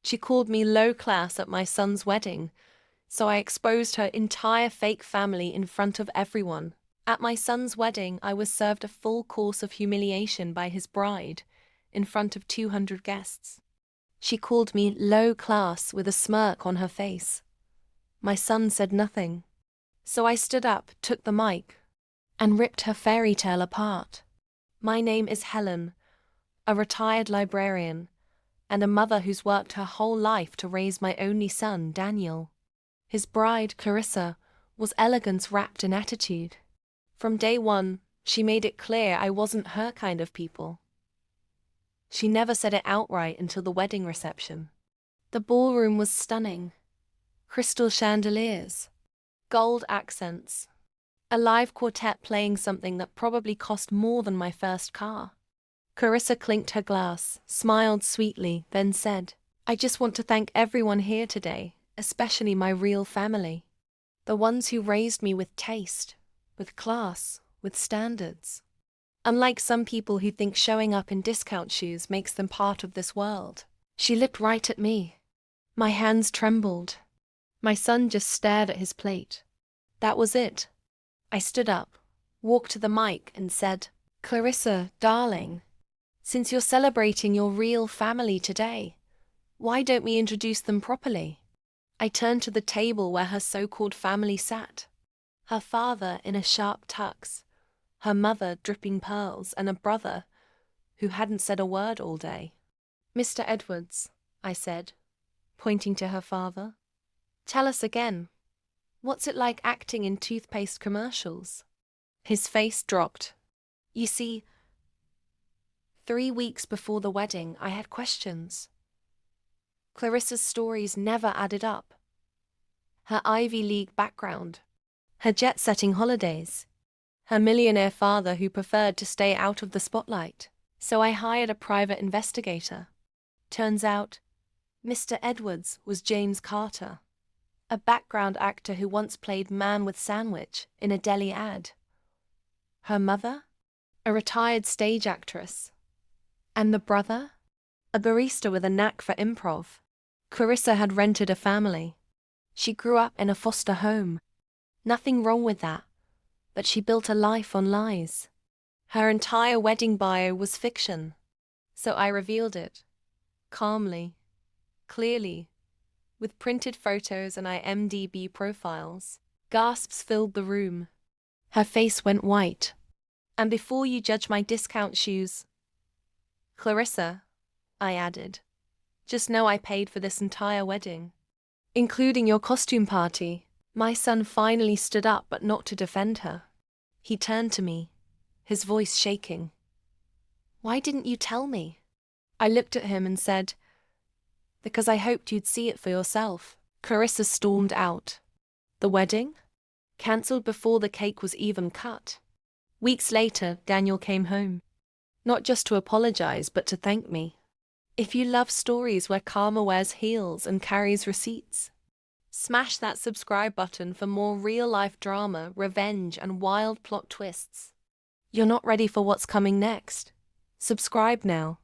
She called me low class at my son's wedding, so I exposed her entire fake family in front of everyone. At my son's wedding, I was served a full course of humiliation by his bride, in front of 200 guests. She called me low class with a smirk on her face. My son said nothing. So I stood up, took the mic, and ripped her fairy tale apart. My name is Helen, a retired librarian, and a mother who's worked her whole life to raise my only son, Daniel. His bride, Clarissa, was elegance wrapped in attitude. From day one, she made it clear I wasn't her kind of people. She never said it outright until the wedding reception. The ballroom was stunning. Crystal chandeliers, gold accents, a live quartet playing something that probably cost more than my first car. Clarissa clinked her glass, smiled sweetly, then said, "I just want to thank everyone here today, especially my real family. The ones who raised me with taste, with class, with standards. Unlike some people who think showing up in discount shoes makes them part of this world." She looked right at me. My hands trembled. My son just stared at his plate. That was it. I stood up, walked to the mic, and said, "Clarissa, darling, since you're celebrating your real family today, why don't we introduce them properly?" I turned to the table where her so-called family sat. Her father in a sharp tux, her mother dripping pearls, and a brother who hadn't said a word all day. "Mr. Edwards," I said, pointing to her father, "tell us again. What's it like acting in toothpaste commercials?" His face dropped. You see, 3 weeks before the wedding, I had questions. Clarissa's stories never added up. Her Ivy League background, her jet-setting holidays, her millionaire father who preferred to stay out of the spotlight. So I hired a private investigator. Turns out, Mr. Edwards was James Carter, a background actor who once played Man with Sandwich in a deli ad. Her mother? A retired stage actress. And the brother? A barista with a knack for improv. Clarissa had rented a family. She grew up in a foster home. Nothing wrong with that, but she built a life on lies. Her entire wedding bio was fiction. So I revealed it, calmly, clearly, with printed photos and IMDb profiles. Gasps filled the room. Her face went white. "And before you judge my discount shoes, Clarissa," I added, "just know I paid for this entire wedding, including your costume party." My son finally stood up, but not to defend her. He turned to me, his voice shaking. "Why didn't you tell me?" I looked at him and said, "Because I hoped you'd see it for yourself." Clarissa stormed out. The wedding? Cancelled before the cake was even cut. Weeks later, Daniel came home. Not just to apologize, but to thank me. If you love stories where karma wears heels and carries receipts, smash that subscribe button for more real-life drama, revenge, and wild plot twists. You're not ready for what's coming next? Subscribe now.